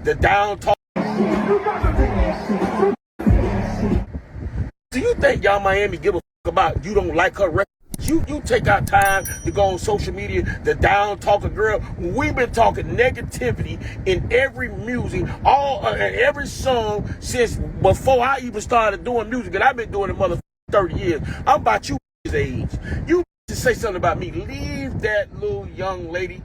the down talk. Do you think y'all Miami give a fuck about you don't like her record? You take our time to go on social media, the down talker girl. We've been talking negativity in every music, every song since before I even started doing music, and I've been doing it mother 30 years. I'm about you age. You to say something about me. Leave that little young lady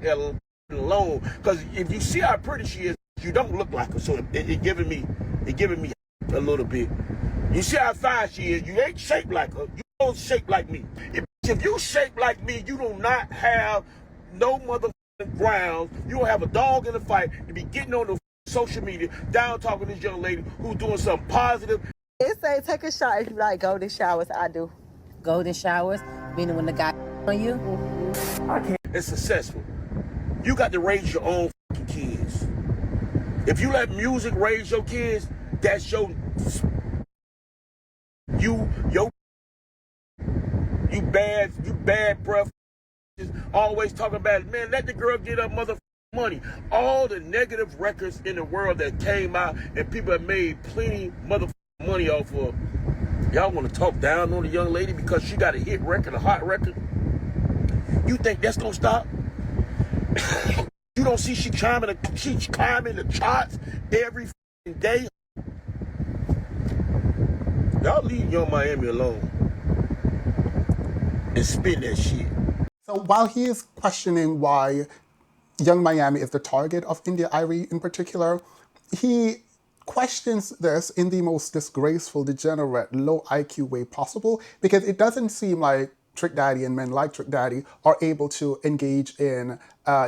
alone. Because if you see how pretty she is, you don't look like her. So it giving me a little bit. You see how fine she is. You ain't shaped like her. You don't shape like me. If you shape like me, you do not have no motherfucking grounds. You don't have a dog in the fight to be getting on the social media down talking to this young lady who's doing something positive. It say take a shower if you like golden showers. I do. Golden showers, meaning when the guy on you. I can't. It's successful. You got to raise your own fucking kids. If you let music raise your kids, that's you bad breath. Always talking about it. Man, let the girl get her motherfucking money. All the negative records in the world that came out and people have made plenty motherfucking money off of. Y'all want to talk down on the young lady because she got a hit record, a hot record? You think that's gonna stop? You don't see she climbing the charts every day? Y'all leave Young Miami alone and spin that shit. So while he is questioning why Young Miami is the target of India Arie in particular, he questions this in the most disgraceful, degenerate, low IQ way possible, because it doesn't seem like Trick Daddy and men like Trick Daddy are able to engage in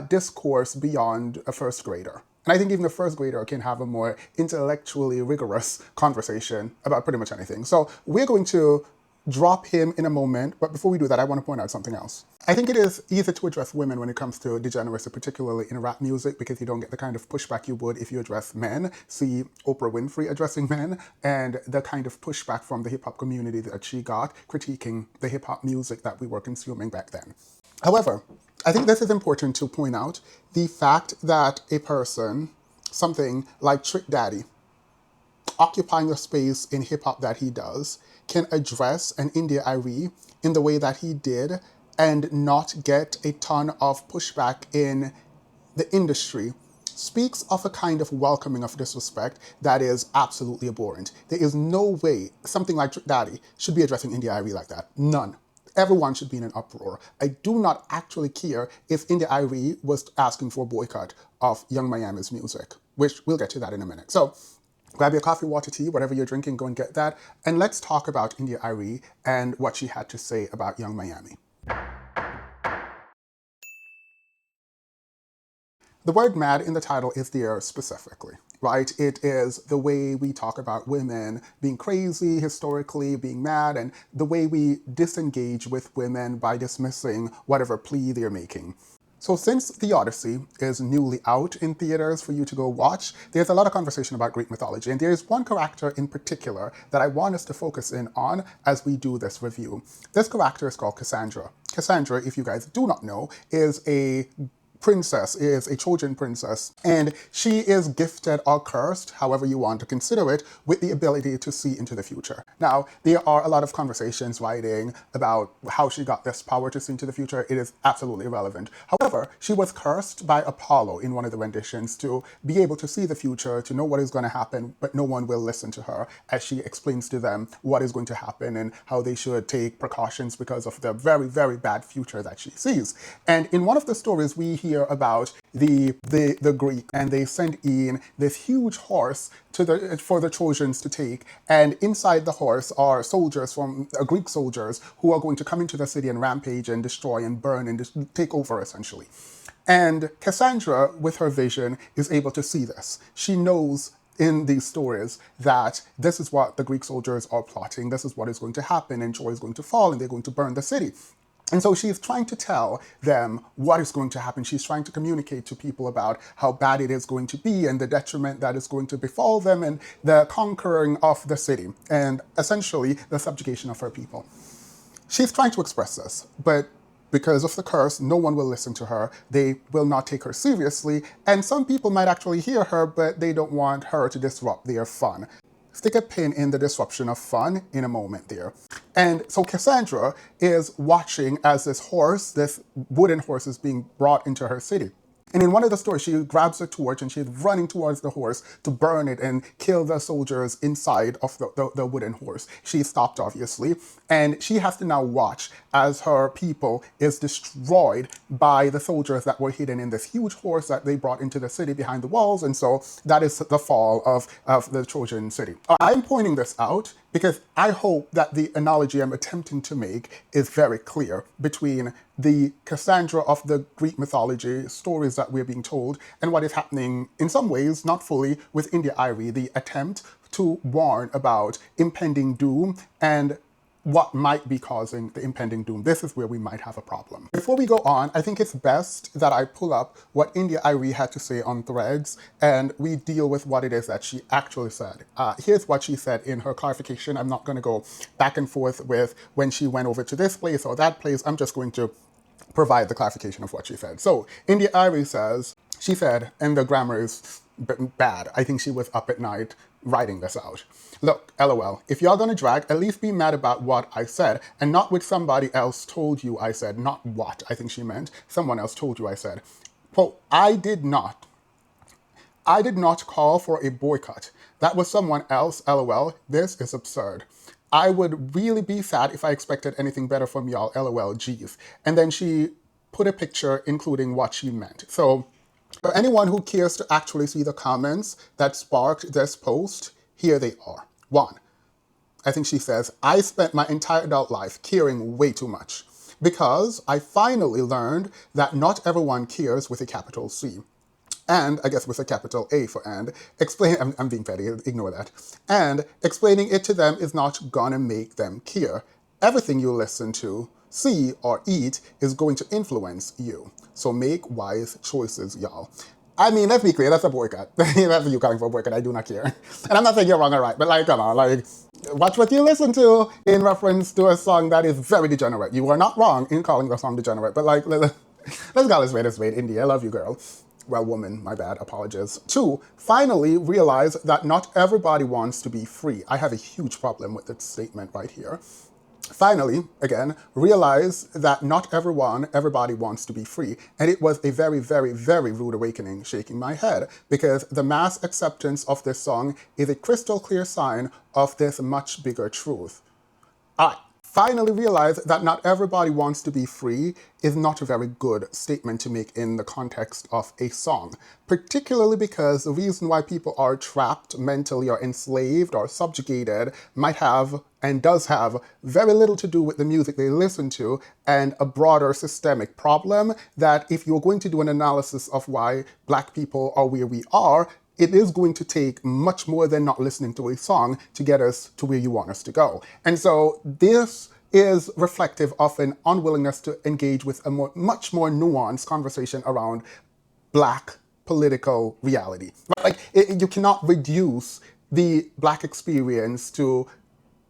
discourse beyond a first grader. And I think even a first grader can have a more intellectually rigorous conversation about pretty much anything. So we're going to drop him in a moment, but before we do that, I want to point out something else. I think it is easy to address women when it comes to degeneracy, particularly in rap music, because you don't get the kind of pushback you would if you address men. See Oprah Winfrey addressing men, and the kind of pushback from the hip-hop community that she got critiquing the hip-hop music that we were consuming back then. However, I think this is important to point out the fact that a person, something like Trick Daddy, occupying the space in hip-hop that he does, can address an India Arie in the way that he did and not get a ton of pushback in the industry speaks of a kind of welcoming of disrespect that is absolutely abhorrent. There is no way something like Trick Daddy should be addressing India Arie like that. None. Everyone should be in an uproar. I do not actually care if India Arie was asking for a boycott of Young Miami's music, which we'll get to that in a minute. So grab your coffee, water, tea, whatever you're drinking, go and get that. And let's talk about India Arie and what she had to say about Young Miami. The word mad in the title is there specifically, right? It is the way we talk about women being crazy, historically being mad, and the way we disengage with women by dismissing whatever plea they're making. So since The Odyssey is newly out in theaters for you to go watch, there's a lot of conversation about Greek mythology, and there's one character in particular that I want us to focus in on as we do this review. This character is called Cassandra. Cassandra, if you guys do not know, is a Trojan princess, and she is gifted or cursed, however you want to consider it, with the ability to see into the future. Now, there are a lot of conversations writing about how she got this power to see into the future. It is absolutely irrelevant. However, she was cursed by Apollo in one of the renditions to be able to see the future, to know what is going to happen, but no one will listen to her as she explains to them what is going to happen and how they should take precautions because of the very, very bad future that she sees. And in one of the stories, we hear about the Greek, and they send in this huge horse for the Trojans to take, and inside the horse are soldiers from Greek soldiers who are going to come into the city and rampage and destroy and burn and just take over essentially. And Cassandra, with her vision, is able to see this. She knows in these stories that this is what the Greek soldiers are plotting, this is what is going to happen, and Troy is going to fall and they're going to burn the city. And so she's trying to tell them what is going to happen. She's trying to communicate to people about how bad it is going to be and the detriment that is going to befall them and the conquering of the city and essentially the subjugation of her people. She's trying to express this, but because of the curse, no one will listen to her. They will not take her seriously. And some people might actually hear her, but they don't want her to disrupt their fun. Stick a pin in the disruption of fun in a moment there. And so Cassandra is watching as this wooden horse is being brought into her city. And in one of the stories, she grabs a torch and she's running towards the horse to burn it and kill the soldiers inside of the wooden horse. She's stopped, obviously, and she has to now watch as her people is destroyed by the soldiers that were hidden in this huge horse that they brought into the city behind the walls. And so that is the fall of the Trojan city. I'm pointing this out because I hope that the analogy I'm attempting to make is very clear between the Cassandra of the Greek mythology, stories that we're being told, and what is happening in some ways, not fully, with India Arie, the attempt to warn about impending doom and what might be causing the impending doom. This is where we might have a problem. Before we go on, I think it's best that I pull up what India Arie had to say on Threads and we deal with what it is that she actually said. Here's what she said in her clarification. I'm not going to go back and forth with when she went over to this place or that place. I'm just going to provide the clarification of what she said. So India Arie says, she said, and the grammar is bad. I think she was up at night writing this out. Look, LOL, if y'all gonna drag, at least be mad about what I said and not what somebody else told you I said, not what I think she meant. Someone else told you I said. Quote, I did not call for a boycott. That was someone else, LOL. This is absurd. I would really be sad if I expected anything better from y'all, LOL, geez. And then she put a picture including what she meant. So for anyone who cares to actually see the comments that sparked this post, here they are. 1, I think she says, I spent my entire adult life caring way too much because I finally learned that not everyone cares with a capital C. And, I guess with a capital A for and, I'm being petty, ignore that. And explaining it to them is not gonna make them care. Everything you listen to, see, or eat is going to influence you. So make wise choices, y'all. I mean, let's be clear, that's a boycott. That's you calling for a boycott, I do not care. And I'm not saying you're wrong or right, but like, come on, like, watch what you listen to in reference to a song that is very degenerate. You are not wrong in calling the song degenerate, but like, let's call this way, India, I love you, girl. Well, woman, my bad, apologies. 2, finally realize that not everybody wants to be free. I have a huge problem with this statement right here. Finally, again, realize that not everybody wants to be free. And it was a very, very, very rude awakening, shaking my head, because the mass acceptance of this song is a crystal clear sign of this much bigger truth. I finally realized that not everybody wants to be free is not a very good statement to make in the context of a song, particularly because the reason why people are trapped mentally or enslaved or subjugated might have and does have very little to do with the music they listen to and a broader systemic problem that if you're going to do an analysis of why Black people are where we are, it is going to take much more than not listening to a song to get us to where you want us to go. And so this is reflective of an unwillingness to engage with a much more nuanced conversation around Black political reality. Like, you cannot reduce the Black experience to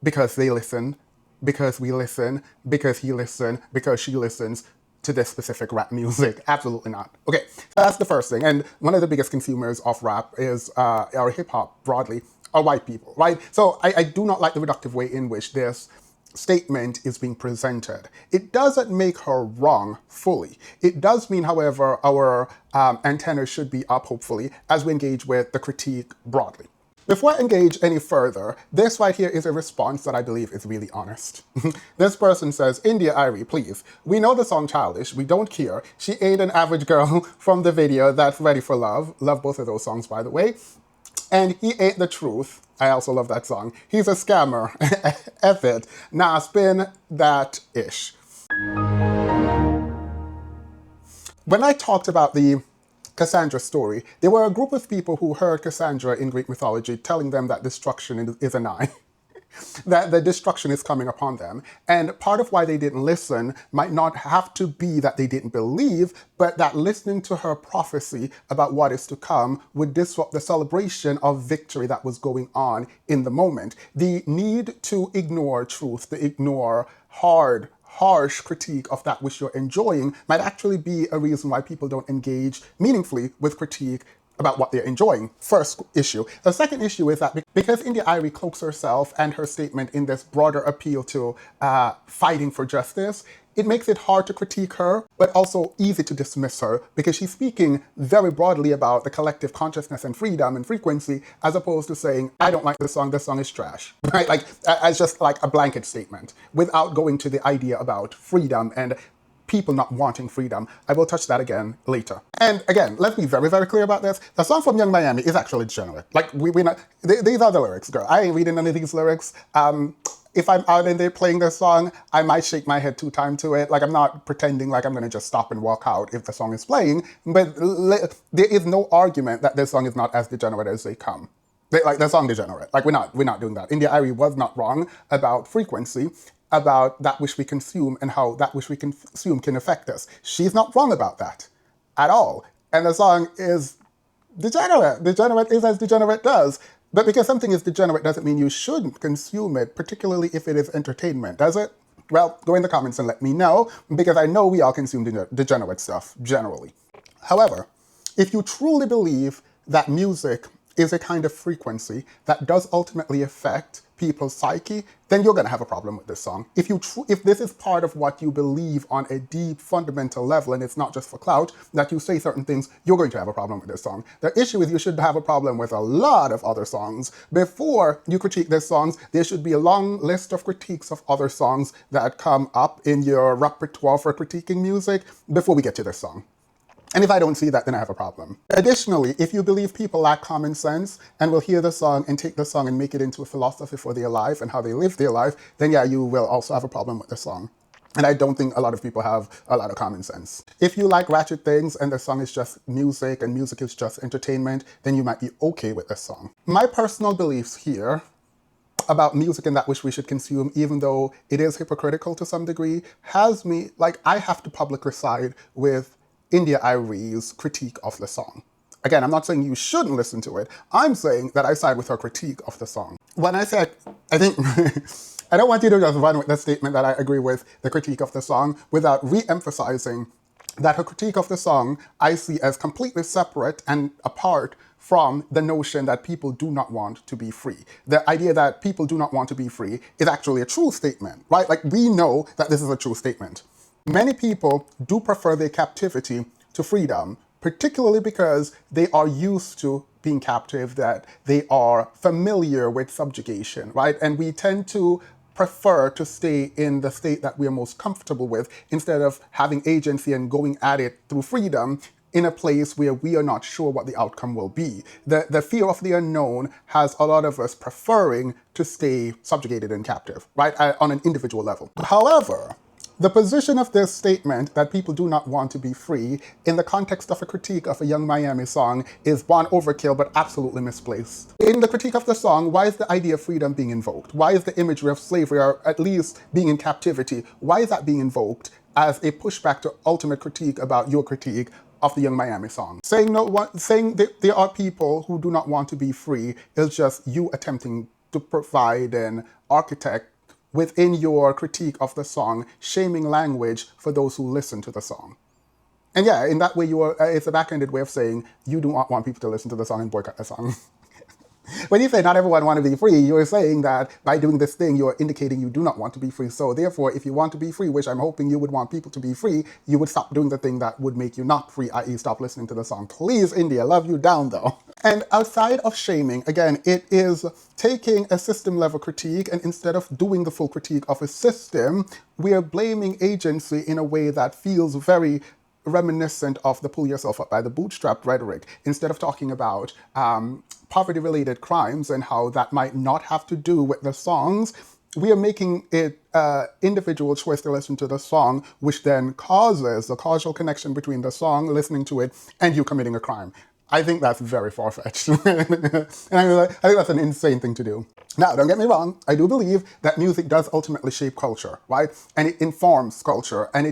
because they listen, because we listen, because he listens, because she listens to this specific rap music. Absolutely not. Okay, so that's the first thing. And one of the biggest consumers of rap is, or hip hop broadly, are white people, right? So I do not like the reductive way in which this statement is being presented. It doesn't make her wrong fully. It does mean, however, our antennas should be up, hopefully, as we engage with the critique broadly. Before I engage any further, this right here is a response that I believe is really honest. This person says, India Arie, please, we know the song Childish, we don't care. She ain't an average girl from the video that's ready for love. Love both of those songs, by the way. And he ain't the truth. I also love that song. He's a scammer. F it. Nah, spin that ish. When I talked about the Cassandra story, there were a group of people who heard Cassandra in Greek mythology telling them that destruction is a nigh, that the destruction is coming upon them. And part of why they didn't listen might not have to be that they didn't believe, but that listening to her prophecy about what is to come would disrupt the celebration of victory that was going on in the moment. The need to ignore truth, to ignore hard harsh critique of that which you're enjoying might actually be a reason why people don't engage meaningfully with critique about what they're enjoying. First issue. The second issue is that because India Arie cloaks herself and her statement in this broader appeal to fighting for justice, it makes it hard to critique her, but also easy to dismiss her, because she's speaking very broadly about the collective consciousness and freedom and frequency, as opposed to saying, I don't like this song is trash, right? Like, as just like a blanket statement, without going to the idea about freedom and people not wanting freedom. I will touch that again later. And again, let's be very, very clear about this. The song from Young Miami is actually degenerate. Like, we're not, these are the lyrics, girl. I ain't reading none of these lyrics. If I'm out and they're playing this song, I might shake my head 2 times to it. Like, I'm not pretending like I'm gonna just stop and walk out if the song is playing, but there is no argument that this song is not as degenerate as they come. Like, the song degenerate. Like, we're not doing that. India Arie was not wrong about frequency, about that which we consume and how that which we consume can affect us. She's not wrong about that at all. And the song is degenerate. Degenerate is as degenerate does. But because something is degenerate doesn't mean you shouldn't consume it, particularly if it is entertainment, does it? Well, go in the comments and let me know, because I know we all consume degenerate stuff, generally. However, if you truly believe that music is a kind of frequency that does ultimately affect people's psyche, then you're going to have a problem with this song. If this is part of what you believe on a deep, fundamental level, and it's not just for clout, that you say certain things, you're going to have a problem with this song. The issue is you should have a problem with a lot of other songs. Before you critique these songs, there should be a long list of critiques of other songs that come up in your repertoire for critiquing music before we get to this song. And if I don't see that, then I have a problem. Additionally, if you believe people lack common sense and will hear the song and take the song and make it into a philosophy for their life and how they live their life, then yeah, you will also have a problem with the song. And I don't think a lot of people have a lot of common sense. If you like ratchet things and the song is just music and music is just entertainment, then you might be okay with this song. My personal beliefs here about music and that which we should consume, even though it is hypocritical to some degree, has me, like, I have to publicly side with India Arie's critique of the song. Again, I'm not saying you shouldn't listen to it. I'm saying that I side with her critique of the song. When I said, I think, I don't want you to just run with the statement that I agree with the critique of the song without re-emphasizing that her critique of the song I see as completely separate and apart from the notion that people do not want to be free. The idea that people do not want to be free is actually a true statement, right? Like, we know that this is a true statement. Many people do prefer their captivity to freedom, particularly because they are used to being captive, that they are familiar with subjugation, right? And we tend to prefer to stay in the state that we are most comfortable with instead of having agency and going at it through freedom in a place where we are not sure what the outcome will be. The fear of the unknown has a lot of us preferring to stay subjugated and captive, right? On an individual level. However, the position of this statement that people do not want to be free in the context of a critique of a Young Miami song is one, overkill, but absolutely misplaced. In the critique of the song, why is the idea of freedom being invoked? Why is the imagery of slavery, or at least being in captivity, why is that being invoked as a pushback to ultimate critique about your critique of the Young Miami song? Saying that there are people who do not want to be free is just you attempting to provide an architect within your critique of the song, shaming language for those who listen to the song. And yeah, in that way, it's a backhanded way of saying you do not want people to listen to the song and boycott the song. When you say not everyone wants to be free, you're saying that by doing this thing, you're indicating you do not want to be free. So therefore, if you want to be free, which I'm hoping you would want people to be free, you would stop doing the thing that would make you not free, i.e. stop listening to the song. Please, India, love you down though. And outside of shaming, again, it is taking a system level critique, and instead of doing the full critique of a system, we are blaming agency in a way that feels very reminiscent of the pull yourself up by the bootstrap rhetoric. Instead of talking about poverty-related crimes and how that might not have to do with the songs, we are making it individual choice to listen to the song, which then causes the causal connection between the song, listening to it, and you committing a crime. I think that's very far-fetched. And I think that's an insane thing to do. Now, don't get me wrong, I do believe that music does ultimately shape culture, right? And it informs culture, and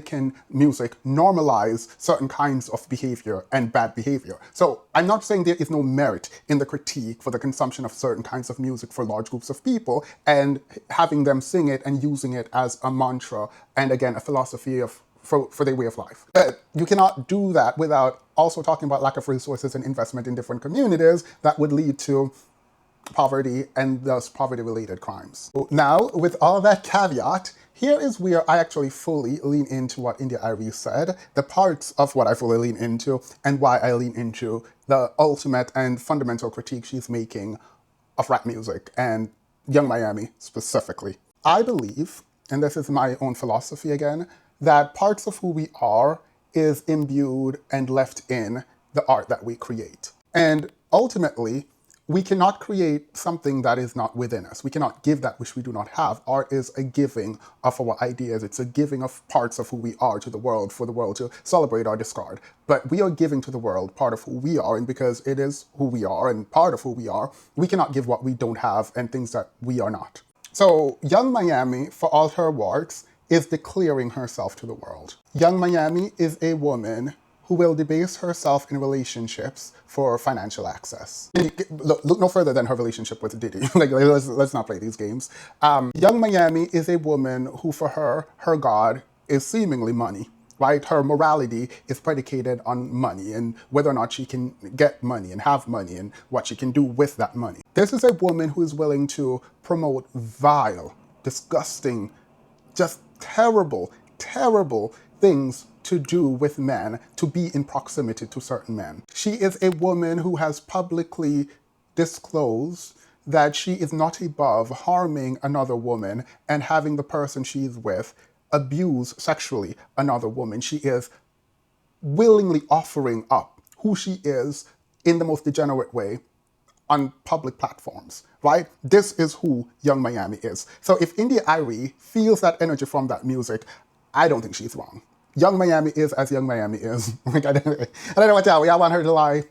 music normalize certain kinds of behavior and bad behavior. So I'm not saying there is no merit in the critique for the consumption of certain kinds of music for large groups of people and having them sing it and using it as a mantra and, again, a philosophy for their way of life. But you cannot do that without also talking about lack of resources and investment in different communities that would lead to poverty and thus poverty-related crimes. Now, with all that caveat, here is where I actually fully lean into what India Arie said, the parts of what I fully lean into, and why I lean into the ultimate and fundamental critique she's making of rap music and Young Miami specifically. I believe, and this is my own philosophy again, that parts of who we are is imbued and left in the art that we create. And ultimately, we cannot create something that is not within us. We cannot give that which we do not have. Art is a giving of our ideas. It's a giving of parts of who we are to the world, for the world to celebrate or discard. But we are giving to the world part of who we are, and because it is who we are and part of who we are, we cannot give what we don't have and things that we are not. So Young Miami, for all her warts, is declaring herself to the world. Young Miami is a woman who will debase herself in relationships for financial access. Look no further than her relationship with Diddy. Let's not play these games. Young Miami is a woman who, for her God is seemingly money, right? Her morality is predicated on money and whether or not she can get money and have money and what she can do with that money. This is a woman who is willing to promote vile, disgusting, just terrible, terrible things to do with men, to be in proximity to certain men. She is a woman who has publicly disclosed that she is not above harming another woman and having the person she's with abuse sexually another woman. She is willingly offering up who she is in the most degenerate way on public platforms, right? This is who Young Miami is. So if India Arie feels that energy from that music, I don't think she's wrong. Young Miami is as Young Miami is. I don't know what to tell you. I want her to lie.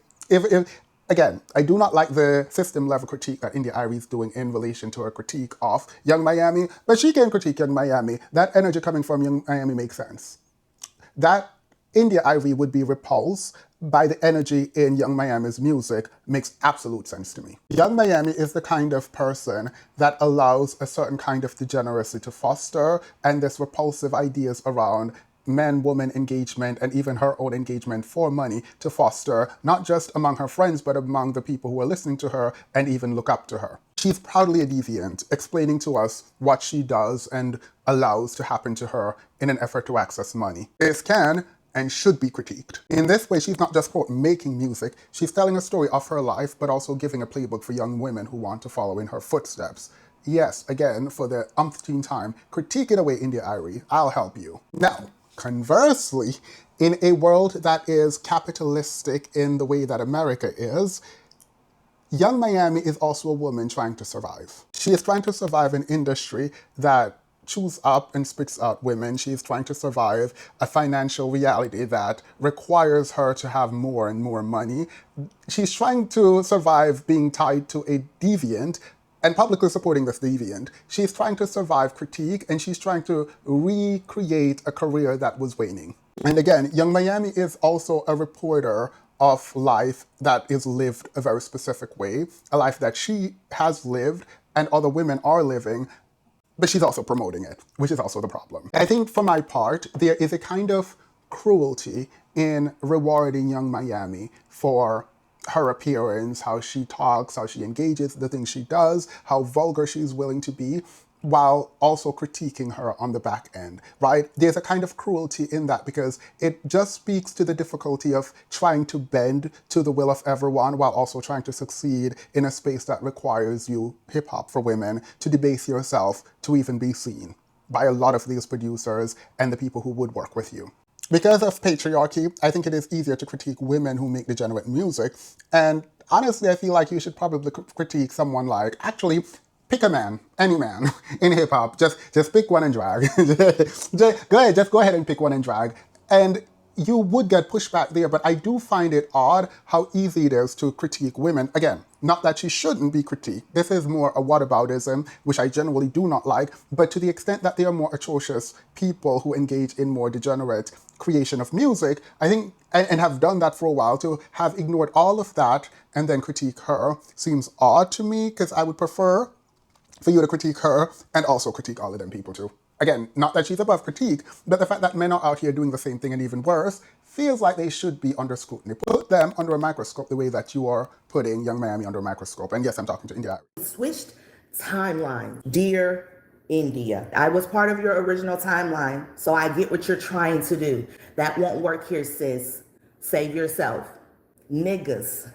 Again, I do not like the system-level critique that India Arie is doing in relation to her critique of Young Miami, but she can critique Young Miami. That energy coming from Young Miami makes sense. That India Arie would be repulsed by the energy in Young Miami's music makes absolute sense to me. Young Miami is the kind of person that allows a certain kind of degeneracy to foster and this repulsive ideas around man-woman engagement and even her own engagement for money to foster, not just among her friends, but among the people who are listening to her and even look up to her. She's proudly a deviant, explaining to us what she does and allows to happen to her in an effort to access money. This can and should be critiqued. In this way, she's not just, quote, making music, she's telling a story of her life, but also giving a playbook for young women who want to follow in her footsteps. Yes, again, for the umpteenth time, critique it away, India Arie. I'll help you. Now, conversely, in a world that is capitalistic in the way that America is, Young Miami is also a woman trying to survive. She is trying to survive an industry that chews up and spits out women. She's trying to survive a financial reality that requires her to have more and more money. She's trying to survive being tied to a deviant and publicly supporting this deviant. She's trying to survive critique and she's trying to recreate a career that was waning. And again, Young Miami is also a reporter of life that is lived a very specific way, a life that she has lived and other women are living, but she's also promoting it, which is also the problem. I think for my part, there is a kind of cruelty in rewarding Young Miami for her appearance, how she talks, how she engages, the things she does, how vulgar she's willing to be, while also critiquing her on the back end, right? There's a kind of cruelty in that because it just speaks to the difficulty of trying to bend to the will of everyone while also trying to succeed in a space that requires you, hip-hop for women, to debase yourself to even be seen by a lot of these producers and the people who would work with you. Because of patriarchy, I think it is easier to critique women who make degenerate music. And honestly, I feel like you should probably critique someone like, actually, pick a man, any man in hip hop. Just pick one and drag. Just go ahead and pick one and drag. And you would get pushback there, but I do find it odd how easy it is to critique women. Again, not that she shouldn't be critiqued. This is more a whataboutism, which I generally do not like, but to the extent that there are more atrocious people who engage in more degenerate creation of music, I think, and have done that for a while, to have ignored all of that and then critique her seems odd to me, because I would prefer for you to critique her and also critique all of them people too. Again, not that she's above critique, but the fact that men are out here doing the same thing and even worse feels like they should be under scrutiny. Put them under a microscope the way that you are putting Young Miami under a microscope. And yes, I'm talking to India. Switched timeline. Dear India, I was part of your original timeline, so I get what you're trying to do. That won't work here, sis. Save yourself. Niggas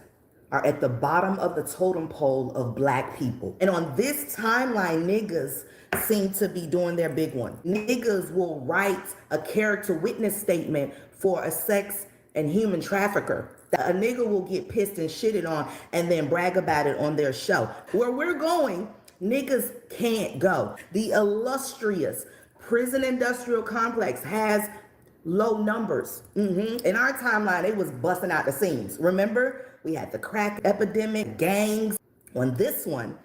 are at the bottom of the totem pole of black people. And on this timeline, niggas seem to be doing their big one. Niggas will write a character witness statement for a sex and human trafficker. A nigga will get pissed and shitted on and then brag about it on their show. Where we're going, niggas can't go. The illustrious prison industrial complex has low numbers. In our timeline, it was busting out the seams. Remember, we had the crack epidemic, gangs. On this one,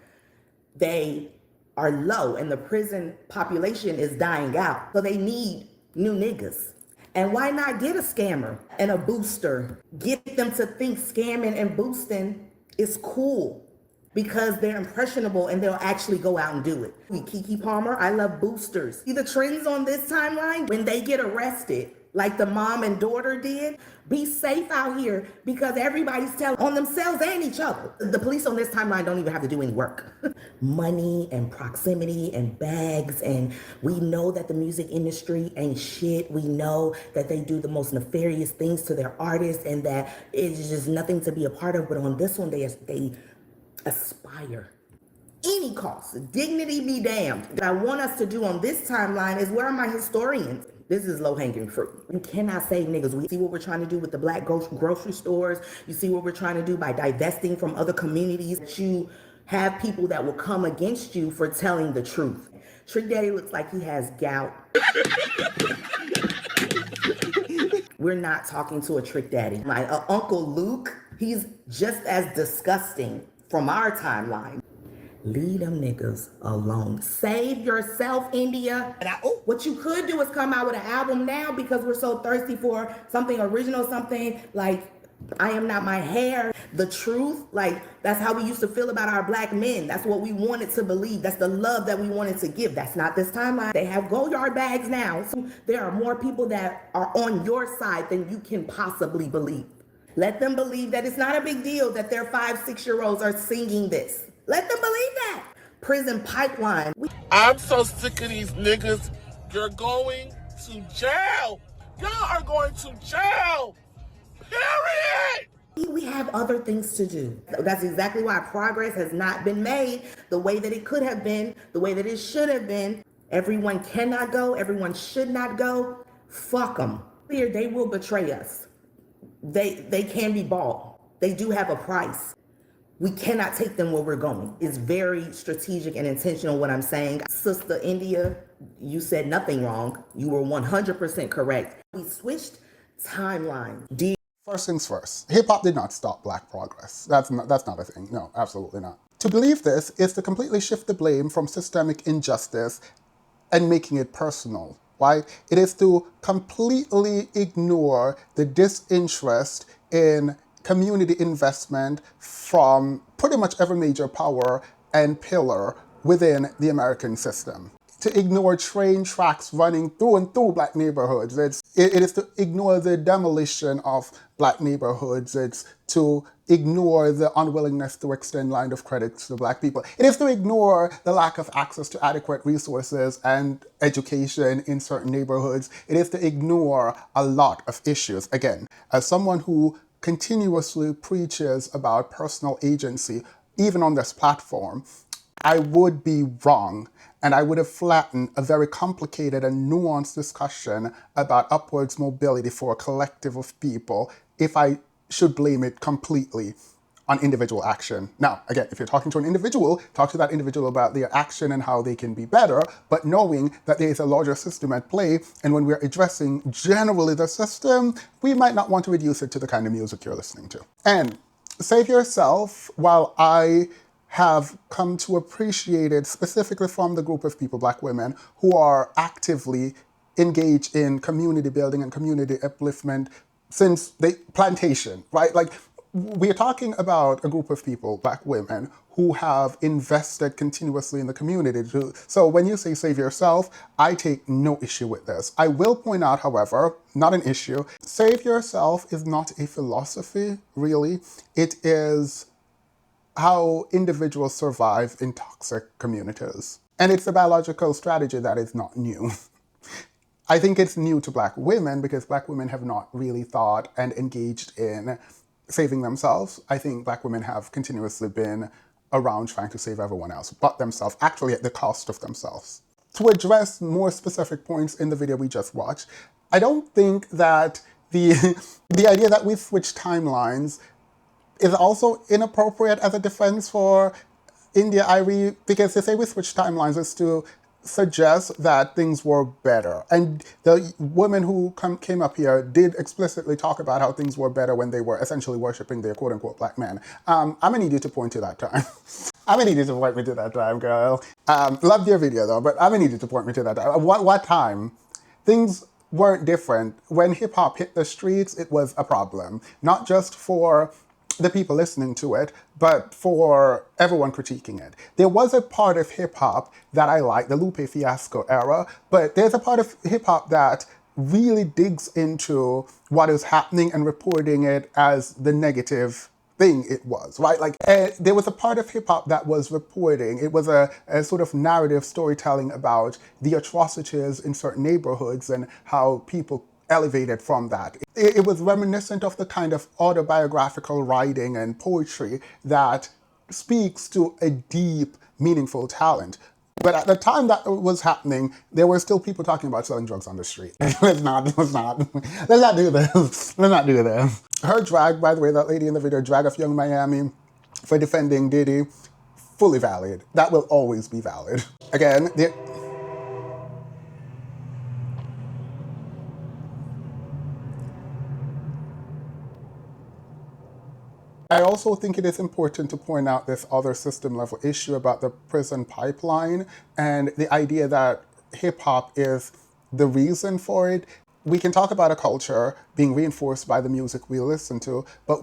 they are low and the prison population is dying out. So they need new niggas. And why not get a scammer and a booster? Get them to think scamming and boosting is cool because they're impressionable and they'll actually go out and do it. Kiki Palmer, I love boosters. See the trends on this timeline? When they get arrested, like the mom and daughter did, be safe out here because everybody's telling on themselves and each other. The police on this timeline don't even have to do any work. Money and proximity and bags, and we know that the music industry ain't shit. We know that they do the most nefarious things to their artists and that it's just nothing to be a part of. But on this one, they aspire. Any cost, dignity be damned. What I want us to do on this timeline is, where are my historians? This is low-hanging fruit. You cannot save niggas. We see what we're trying to do with the black grocery stores. You see what we're trying to do by divesting from other communities. You have people that will come against you for telling the truth. Trick Daddy looks like he has gout. We're not talking to a Trick Daddy. My Uncle Luke, he's just as disgusting from our timeline. Leave them niggas alone. Save yourself, India. And what you could do is come out with an album now, because we're so thirsty for something original, something like I Am Not My Hair. The truth, like that's how we used to feel about our black men. That's what we wanted to believe. That's the love that we wanted to give. That's not this timeline. They have go yard bags now. So there are more people that are on your side than you can possibly believe. Let them believe that it's not a big deal that their 5-6-year-olds are singing this. Let them believe that. Prison pipeline. I'm so sick of these niggas. You're going to jail. Y'all are going to jail. Period. We have other things to do. That's exactly why progress has not been made the way that it could have been, the way that it should have been. Everyone cannot go. Everyone should not go. Fuck them. Here, they will betray us. They can be bought. They do have a price. We cannot take them where we're going. It's very strategic and intentional what I'm saying. Sister India, you said nothing wrong. You were 100% correct. We switched timelines. First things first, hip-hop did not stop black progress. That's not a thing. No, absolutely not. To believe this is to completely shift the blame from systemic injustice and making it personal, right? It is to completely ignore the disinterest in community investment from pretty much every major power and pillar within the American system. To ignore train tracks running through and through black neighborhoods. It is to ignore the demolition of black neighborhoods. It's to ignore the unwillingness to extend line of credit to black people. It is to ignore the lack of access to adequate resources and education in certain neighborhoods. It is to ignore a lot of issues. Again, as someone who continuously preaches about personal agency, even on this platform, I would be wrong, and I would have flattened a very complicated and nuanced discussion about upwards mobility for a collective of people if I should blame it completely on individual action. Now, again, if you're talking to an individual, talk to that individual about their action and how they can be better, but knowing that there is a larger system at play, and when we're addressing generally the system, we might not want to reduce it to the kind of music you're listening to. And Save Yourself, while I have come to appreciate it specifically from the group of people, Black women, who are actively engaged in community building and community upliftment since the plantation, right? Like, we're talking about a group of people, Black women, who have invested continuously in the community. So when you say Save Yourself, I take no issue with this. I will point out, however, not an issue, Save Yourself is not a philosophy, really. It is how individuals survive in toxic communities. And it's a biological strategy that is not new. I think it's new to Black women because Black women have not really thought and engaged in saving themselves. I think Black women have continuously been around trying to save everyone else but themselves, actually at the cost of themselves. To address more specific points in the video we just watched, I don't think that the idea that we switch timelines is also inappropriate as a defense for India Arie, because to say we switch timelines is to suggest that things were better. And the women who came up here did explicitly talk about how things were better when they were essentially worshiping their quote-unquote Black men. I'm gonna need you to point to that time. I'm gonna need you to point me to that time, girl. Loved your video though, but I'm gonna need you to point me to that time. What time? Things weren't different. When hip-hop hit the streets, it was a problem. Not just for the people listening to it, but for everyone critiquing it. There was a part of hip-hop that I like, the Lupe Fiasco era, but there's a part of hip-hop that really digs into what is happening and reporting it as the negative thing it was, right? Like, there was a part of hip-hop that was reporting, it was a sort of narrative storytelling about the atrocities in certain neighborhoods and how people elevated from that. It was reminiscent of the kind of autobiographical writing and poetry that speaks to a deep, meaningful talent. But at the time that was happening, there were still people talking about selling drugs on the street. Let's not do this. Let's not do this. Her drag, by the way, that lady in the video, drag of Young Miami for defending Diddy, fully valid. That will always be valid. Again, I also think it is important to point out this other system level issue about the prison pipeline and the idea that hip hop is the reason for it. We can talk about a culture being reinforced by the music we listen to, but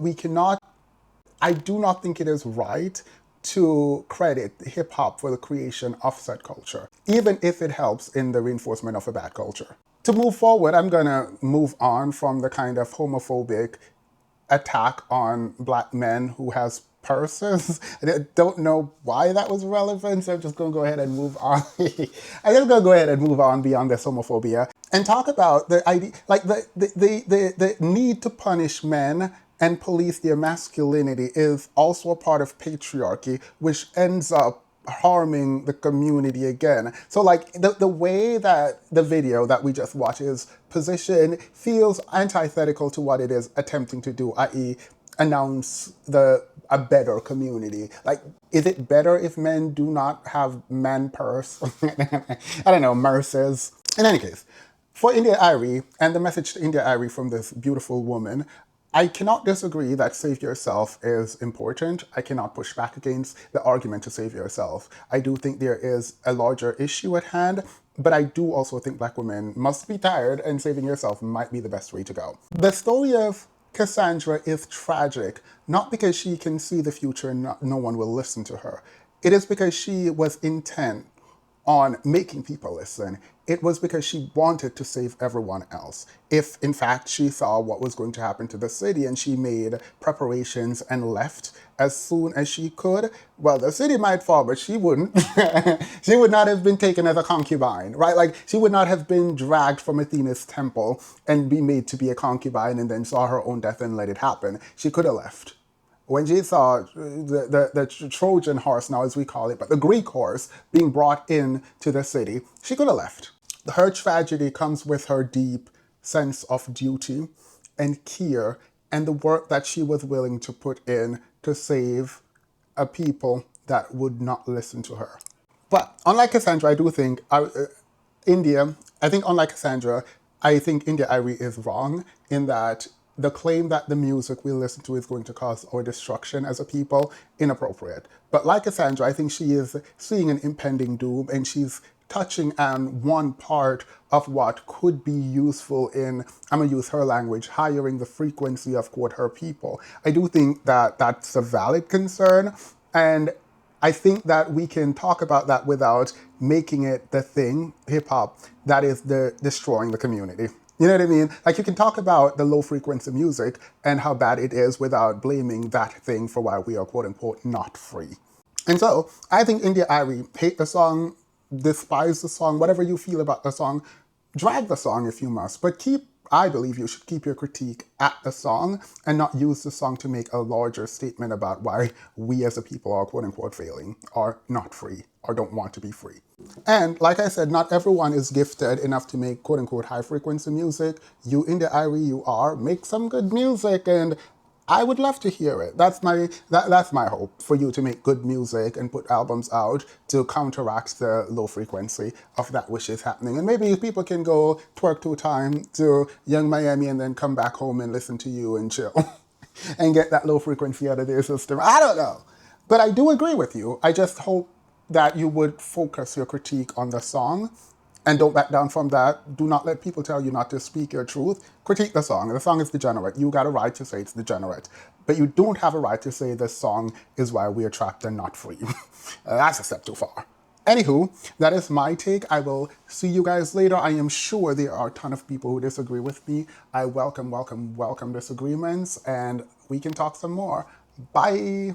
I do not think it is right to credit hip hop for the creation of said culture, even if it helps in the reinforcement of a bad culture. To move forward, I'm gonna move on from the kind of homophobic attack on Black men who has purses. I don't know why that was relevant, so I'm just gonna go ahead and move on. I'm just gonna go ahead and move on beyond this homophobia and talk about the idea, like the need to punish men and police their masculinity is also a part of patriarchy, which ends up harming the community again. So like the way that the video that we just watched is positioned feels antithetical to what it is attempting to do, i.e. announce a better community. Like, is it better if men do not have man purse? I don't know, merces. In any case, for India Arie, and the message to India Arie from this beautiful woman, I cannot disagree that save yourself is important. I cannot push back against the argument to save yourself. I do think there is a larger issue at hand, but I do also think Black women must be tired and saving yourself might be the best way to go. The story of Cassandra is tragic, not because she can see the future and no one will listen to her. It is because she was intent on making people listen. It was because she wanted to save everyone else. If, in fact, she saw what was going to happen to the city and she made preparations and left as soon as she could, well, the city might fall, but she wouldn't. She would not have been taken as a concubine, right? Like, she would not have been dragged from Athena's temple and be made to be a concubine and then saw her own death and let it happen. She could have left. When she saw the Trojan horse, now as we call it, but the Greek horse being brought in to the city, she could have left. Her tragedy comes with her deep sense of duty and care and the work that she was willing to put in to save a people that would not listen to her. But unlike Cassandra, I do think unlike Cassandra, I think India Irie is wrong in that the claim that the music we listen to is going to cause our destruction as a people, inappropriate. But like Cassandra, I think she is seeing an impending doom and she's touching on one part of what could be useful in, I'm going to use her language, hiring the frequency of, quote, her people. I do think that that's a valid concern. And I think that we can talk about that without making it the thing, hip hop, that is destroying the community. You know what I mean? Like you can talk about the low frequency music and how bad it is without blaming that thing for why we are, quote unquote, not free. And so I think India Arie, hate the song, despise the song, whatever you feel about the song, drag the song if you must, but I believe you should keep your critique at the song and not use the song to make a larger statement about why we as a people are, quote unquote, failing or not free or don't want to be free. And like I said, not everyone is gifted enough to make, quote unquote, high frequency music. You, in the Arie, you are. Make some good music, and I would love to hear it. That's my hope, for you to make good music and put albums out to counteract the low frequency of that which is happening. And maybe people can go twerk 2 times to Young Miami and then come back home and listen to you and chill and get that low frequency out of their system. I don't know. But I do agree with you. I just hope that you would focus your critique on the song and don't back down from that. Do not let people tell you not to speak your truth. Critique the song. The song is degenerate. You got a right to say it's degenerate. But you don't have a right to say this song is why we are trapped and not free. That's a step too far. Anywho, that is my take. I will see you guys later. I am sure there are a ton of people who disagree with me. I welcome disagreements, and we can talk some more. Bye.